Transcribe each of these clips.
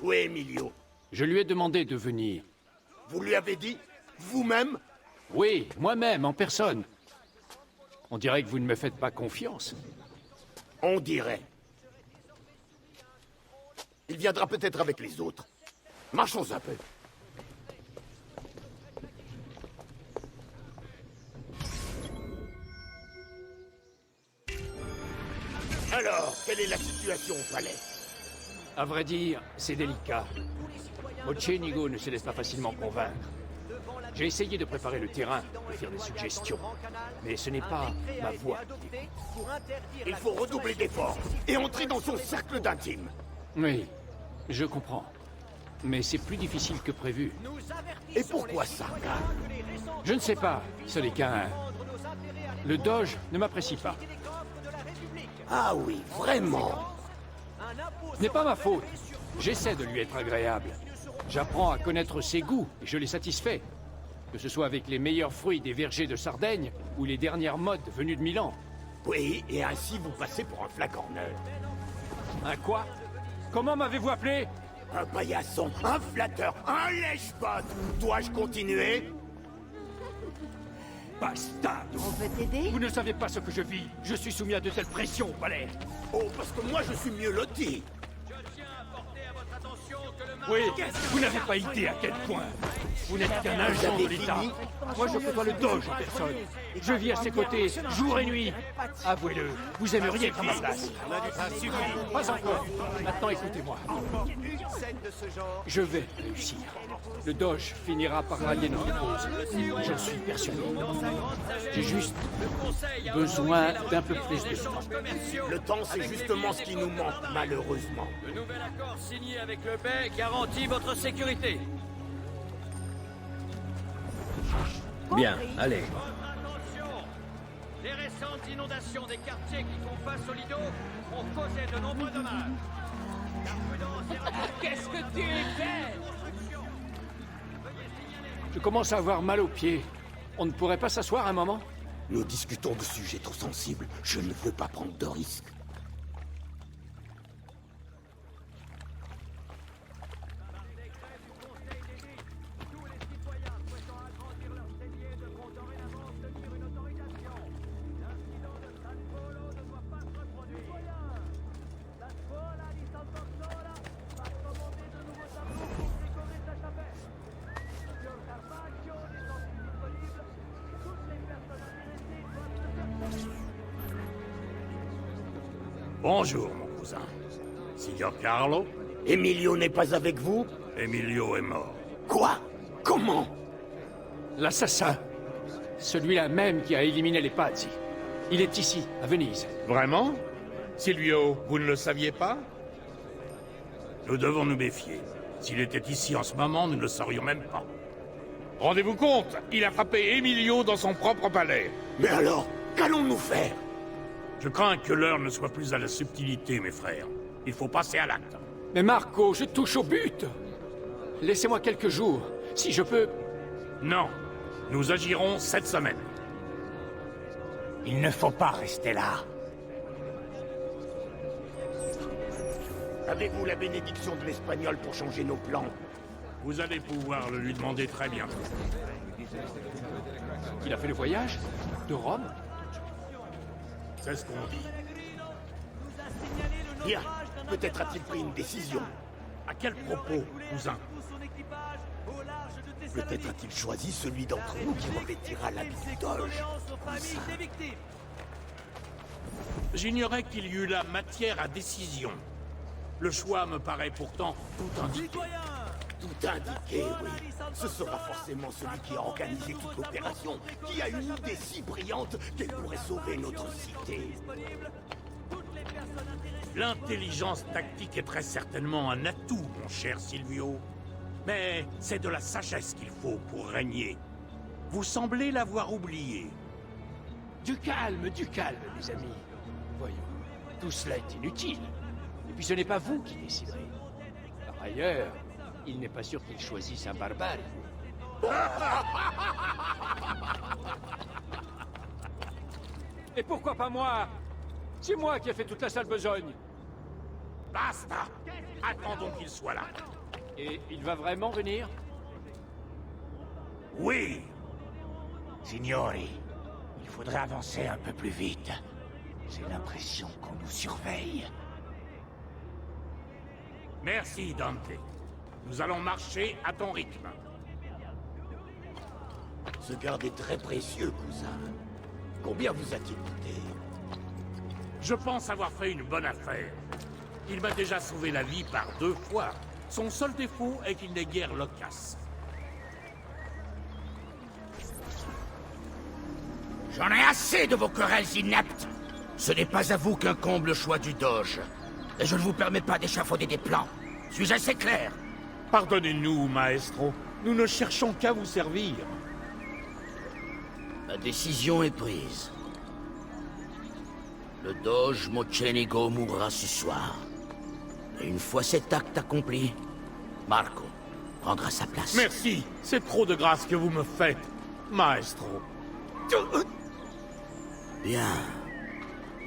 Où est Emilio? Je lui ai demandé de venir. Vous lui avez dit? Vous-même? Oui, moi-même, en personne. On dirait que vous ne me faites pas confiance. On dirait. Il viendra peut-être avec les autres. Marchons un peu. Alors, quelle est la situation au palais? À vrai dire, c'est délicat. Mocenigo ne se laisse pas facilement convaincre. J'ai essayé de préparer le terrain, de faire des suggestions. Mais ce n'est pas ma voix. Il faut redoubler d'efforts et entrer dans son cercle d'intime. Oui, je comprends. Mais c'est plus difficile que prévu. Et pourquoi ça? Je ne sais pas, ce n'est qu'un... Le Doge ne m'apprécie pas. Ah oui, vraiment? Ce n'est pas ma faute. J'essaie de lui être agréable. J'apprends à connaître ses goûts et je les satisfais. Que ce soit avec les meilleurs fruits des vergers de Sardaigne ou les dernières modes venues de Milan. Oui, et ainsi vous passez pour un flagorneur. Un quoi? Comment m'avez-vous appelé? Un paillasson, un flatteur, un lèche-botte. Dois-je continuer? Bastarde! On peut t'aider? Vous ne savez pas ce que je vis. Je suis soumis à de telles pressions au palais. Oh, parce que moi je suis mieux loti. Oui, vous n'avez pas idée à quel point. Vous n'êtes qu'un agent de l'État. Moi, je côtoie le Doge en personne. Je vis à ses côtés, jour et nuit. Avouez-le, vous aimeriez être à ma place. Pas encore. Maintenant, écoutez-moi. Je vais réussir. Le Doge finira par rallier notre cause. J'en suis persuadé. J'ai juste besoin d'un peu plus de temps. Le temps, c'est justement ce qui nous manque, malheureusement. Le nouvel accord signé avec le Bey garantit votre sécurité. Bien, allez. Attention! Les récentes inondations des quartiers qui font face au Lido ont causé de nombreux dommages. La prudence est Qu'est-ce que tu fais? Je commence à avoir mal aux pieds. On ne pourrait pas s'asseoir un moment? Nous discutons de sujets trop sensibles. Je ne veux pas prendre de risques. Bonjour, mon cousin. Signor Carlo, Emilio n'est pas avec vous? Emilio est mort. Quoi? Comment? L'assassin. Celui-là même qui a éliminé les Pazzi. Il est ici, à Venise. Vraiment? Silvio, vous ne le saviez pas? Nous devons nous méfier. S'il était ici en ce moment, nous ne le saurions même pas. Rendez-vous compte, il a frappé Emilio dans son propre palais. Mais alors, qu'allons-nous faire? Je crains que l'heure ne soit plus à la subtilité, mes frères. Il faut passer à l'acte. Mais Marco, je touche au but. Laissez-moi quelques jours, si je peux... Non, nous agirons cette semaine. Il ne faut pas rester là. Avez-vous la bénédiction de l'Espagnol pour changer nos plans? Vous allez pouvoir le lui demander très bientôt. Il a fait le voyage? De Rome? C'est ce qu'on dit. Bien, peut-être a-t-il pris une décision. À quel propos, cousin? Peut-être a-t-il choisi celui d'entre nous qui revêtira l'habit du Doge. J'ignorais qu'il y eut là matière à décision. Le choix me paraît pourtant tout indiqué. Tout indiqué, oui. Ce sera forcément celui qui a organisé toute l'opération, qui a une idée si brillante qu'elle pourrait sauver notre cité. L'intelligence tactique est très certainement un atout, mon cher Silvio. Mais c'est de la sagesse qu'il faut pour régner. Vous semblez l'avoir oublié. Du calme, mes amis. Voyons, tout cela est inutile. Et puis ce n'est pas vous qui déciderez. Par ailleurs, il n'est pas sûr qu'il choisisse un barbare. Et pourquoi pas moi? C'est moi qui ai fait toute la sale besogne. Basta! Attendons qu'il soit là. Et il va vraiment venir? Oui. Signori, il faudrait avancer un peu plus vite. J'ai l'impression qu'on nous surveille. Merci, Dante. Nous allons marcher à ton rythme. Ce garde est très précieux, cousin. Combien vous a-t-il coûté? Je pense avoir fait une bonne affaire. Il m'a déjà sauvé la vie par 2 fois. Son seul défaut est qu'il n'est guère loquace. J'en ai assez de vos querelles ineptes. Ce n'est pas à vous qu'incombe le choix du Doge. Et je ne vous permets pas d'échafauder des plans. Suis-je assez clair? Pardonnez-nous, maestro. Nous ne cherchons qu'à vous servir. La décision est prise. Le Doge Mocenigo mourra ce soir. Et une fois cet acte accompli, Marco prendra sa place. Merci. C'est trop de grâce que vous me faites, maestro. Bien.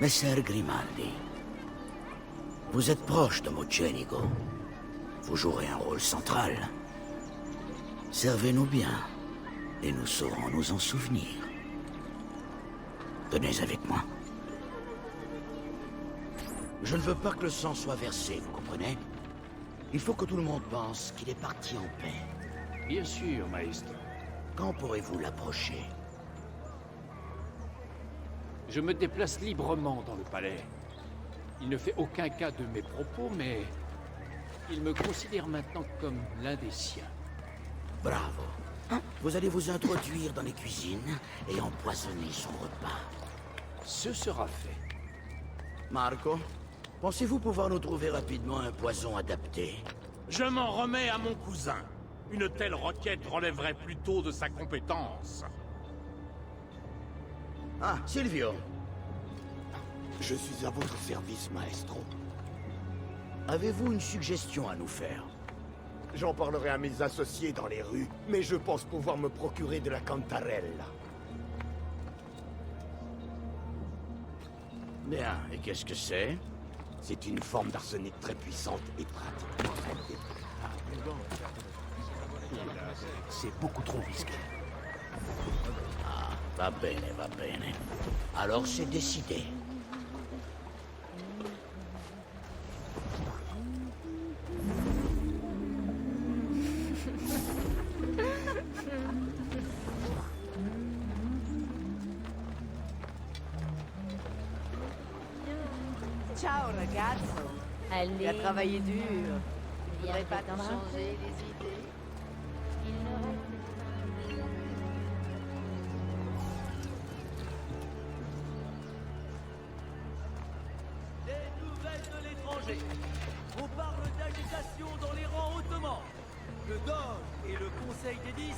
Messer Grimaldi. Vous êtes proche de Mocenigo. Vous jouerez un rôle central. Servez-nous bien, et nous saurons nous en souvenir. Venez avec moi. Je ne veux pas que le sang soit versé, vous comprenez? Il faut que tout le monde pense qu'il est parti en paix. Bien sûr, maestro. Quand pourrez-vous l'approcher? Je me déplace librement dans le palais. Il ne fait aucun cas de mes propos, mais il me considère maintenant comme l'un des siens. Bravo. Vous allez vous introduire dans les cuisines et empoisonner son repas. Ce sera fait. Marco, pensez-vous pouvoir nous trouver rapidement un poison adapté? Je m'en remets à mon cousin. Une telle requête relèverait plutôt de sa compétence. Ah, Silvio. Je suis à votre service, maestro. Avez-vous une suggestion à nous faire? J'en parlerai à mes associés dans les rues, mais je pense pouvoir me procurer de la cantarella. Bien, et qu'est-ce que c'est? C'est une forme d'arsenic très puissante et pratique. C'est beaucoup trop risqué. Ah, va bene, va bene. Alors c'est décidé. Ciao ragazzo, Allez. tu as travaillé dur. Tu Viens voudrais pas te détendre un changer les idées? Il ne reste Des nouvelles de l'étranger. On parle d'agitation dans les rangs ottomans. Le Doge et le Conseil des 10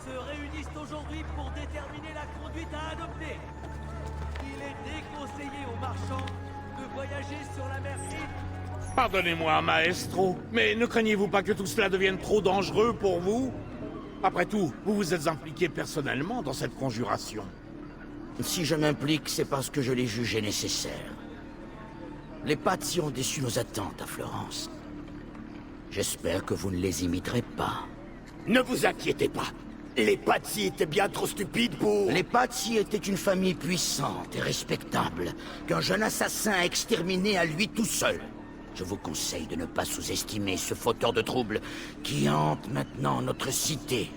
se réunissent aujourd'hui pour déterminer la conduite à adopter. Il est déconseillé aux marchands de voyager sur la mer Chine. Pardonnez-moi, maestro, mais ne craignez-vous pas que tout cela devienne trop dangereux pour vous? Après tout, vous vous êtes impliqué personnellement dans cette conjuration. Si je m'implique, c'est parce que je l'ai jugé nécessaire. Les Pazzi ont déçu nos attentes à Florence. J'espère que vous ne les imiterez pas. Ne vous inquiétez pas. Les Pazzi étaient bien trop stupides pour... Les Pazzi étaient une famille puissante et respectable, qu'un jeune assassin a exterminé à lui tout seul. Je vous conseille de ne pas sous-estimer ce fauteur de troubles qui hante maintenant notre cité.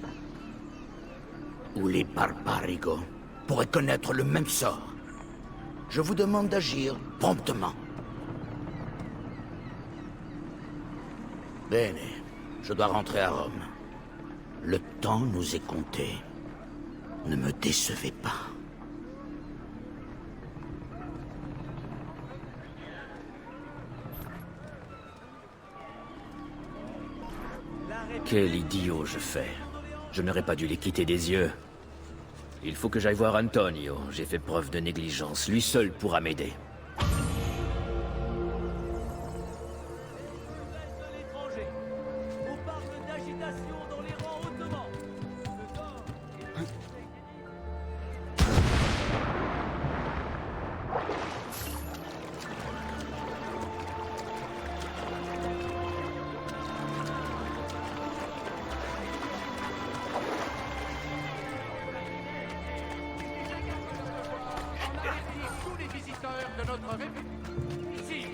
Où les Barbarigo pourraient connaître le même sort. Je vous demande d'agir promptement. Bene, je dois rentrer à Rome. Le temps nous est compté. Ne me décevez pas. Quel idiot je fais. Je n'aurais pas dû les quitter des yeux. Il faut que j'aille voir Antonio. J'ai fait preuve de négligence. Lui seul pourra m'aider. De l'étranger. On parle d'agitation dans les rangs ottomans. Le Doge et le Conseil des 10 Vous notre République. Sim.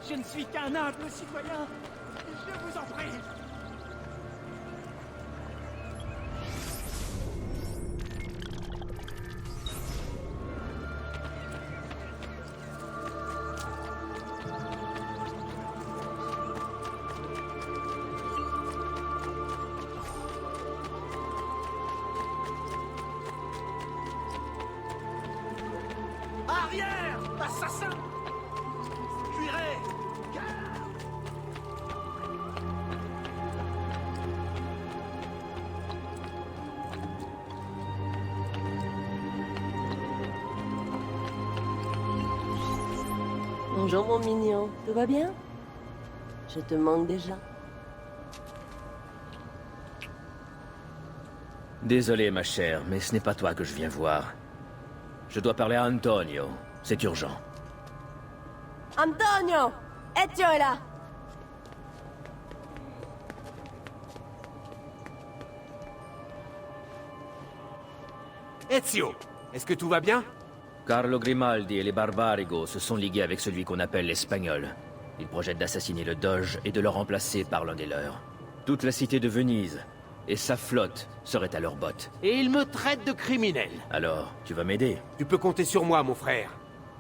Je ne suis qu'un humble citoyen. Je vous en prie. Arrière, assassin! Cuirez! Bonjour mon mignon, tout va bien? Je te manque déjà. Désolé, ma chère, mais ce n'est pas toi que je viens voir. Je dois parler à Antonio. C'est urgent. Antonio! Ezio est là! Ezio, est-ce que tout va bien? Carlo Grimaldi et les Barbarigo se sont ligués avec celui qu'on appelle l'Espagnol. Ils projettent d'assassiner le Doge et de le remplacer par l'un des leurs. Toute la cité de Venise et sa flotte seraient à leurs bottes. Et il me traite de criminel. Alors, tu vas m'aider? Tu peux compter sur moi, mon frère.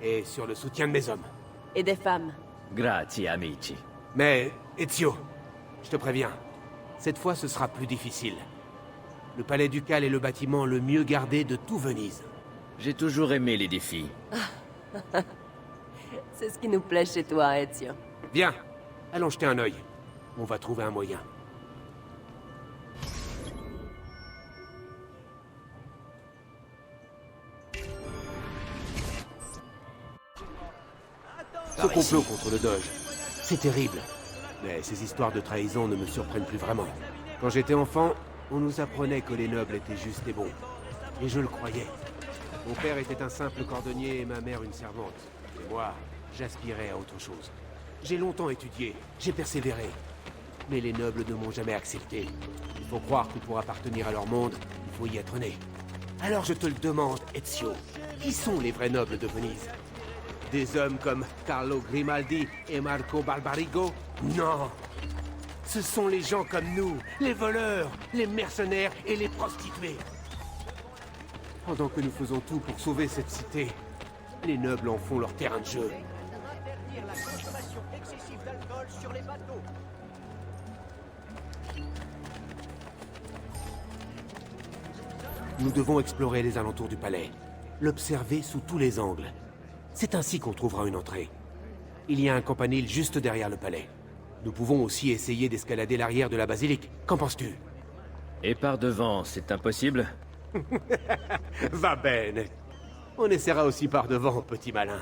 Et sur le soutien de mes hommes. Et des femmes. Grazie, amici. Mais, Ezio, je te préviens, cette fois ce sera plus difficile. Le palais ducal est le bâtiment le mieux gardé de tout Venise. J'ai toujours aimé les défis. C'est ce qui nous plaît chez toi, Ezio. Viens, allons jeter un œil. On va trouver un moyen. Ce complot contre le Doge, c'est terrible. Mais ces histoires de trahison ne me surprennent plus vraiment. Quand j'étais enfant, on nous apprenait que les nobles étaient justes et bons. Et je le croyais. Mon père était un simple cordonnier et ma mère une servante. Et moi, j'aspirais à autre chose. J'ai longtemps étudié, j'ai persévéré. Mais les nobles ne m'ont jamais accepté. Il faut croire que pour appartenir à leur monde, il faut y être né. Alors je te le demande, Ezio, qui sont les vrais nobles de Venise? Des hommes comme Carlo Grimaldi et Marco Barbarigo? Non! Ce sont les gens comme nous, les voleurs, les mercenaires et les prostituées. Pendant que nous faisons tout pour sauver cette cité, les nobles en font leur terrain de jeu. Interdire la consommation excessive d'alcool sur les bateaux. Nous devons explorer les alentours du palais, l'observer sous tous les angles. C'est ainsi qu'on trouvera une entrée. Il y a un campanile juste derrière le palais. Nous pouvons aussi essayer d'escalader l'arrière de la basilique. Qu'en penses-tu? Et par devant, c'est impossible? Va bene. On essaiera aussi par devant, petit malin.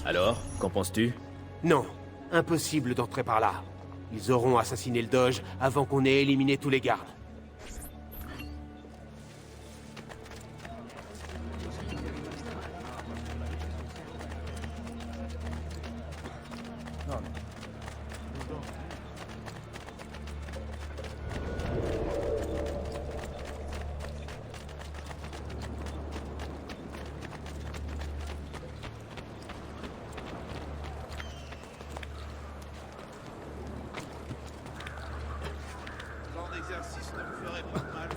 Alors, qu'en penses-tu? Non, impossible d'entrer par là. Ils auront assassiné le Doge avant qu'on ait éliminé tous les gardes. L'exercice ne me ferait pas mal.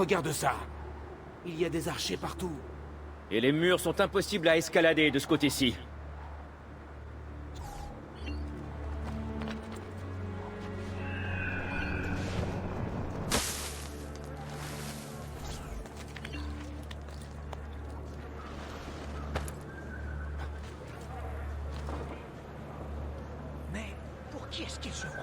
regarde ça. Il y a des archers partout. Et les murs sont impossibles à escalader de ce côté-ci. Mais pour qui est-ce qu'il se prend?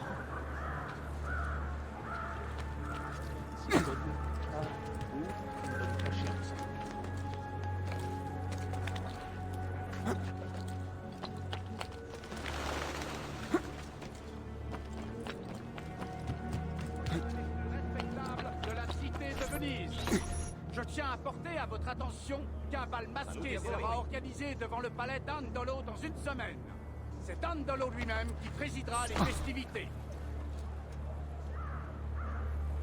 De la cité de Venise. Je tiens à porter à votre attention qu'un bal masqué sera organisé devant le palais d'Andolo dans une semaine. C'est Andolo lui-même qui présidera les festivités.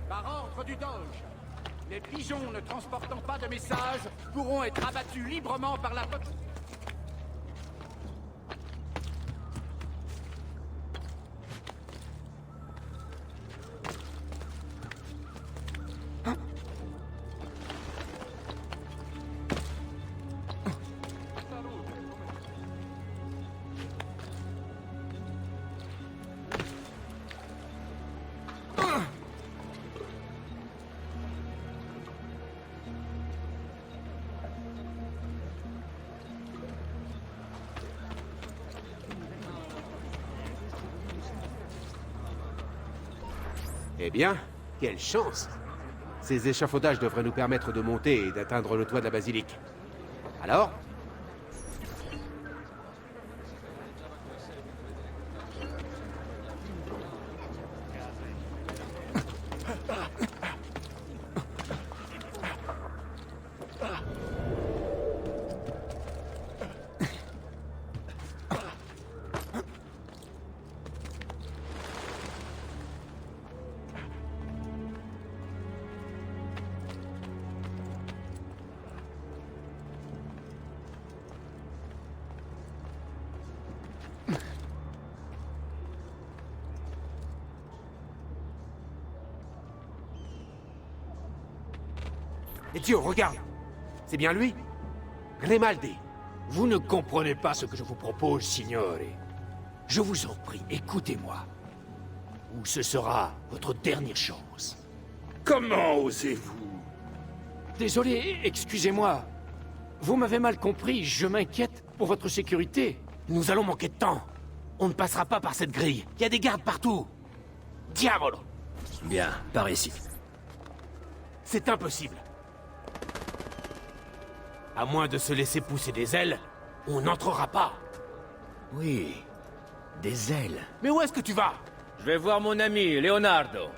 Par ordre du Doge, les pigeons ne transportant pas de messages pourront être abattus librement par la population. Eh bien, quelle chance! Ces échafaudages devraient nous permettre de monter et d'atteindre le toit de la basilique. Alors? Ezio, regarde! C'est bien lui? Grimaldi. Vous ne comprenez pas ce que je vous propose, signore. Je vous en prie, écoutez-moi. Ou ce sera votre dernière chance. Comment osez-vous? Désolé, excusez-moi. Vous m'avez mal compris, je m'inquiète pour votre sécurité. Nous allons manquer de temps. On ne passera pas par cette grille. Il y a des gardes partout. Diavolo! Bien, par ici. C'est impossible. À moins de se laisser pousser des ailes, on n'entrera pas. Oui, des ailes. Mais où est-ce que tu vas? Je vais voir mon ami, Leonardo.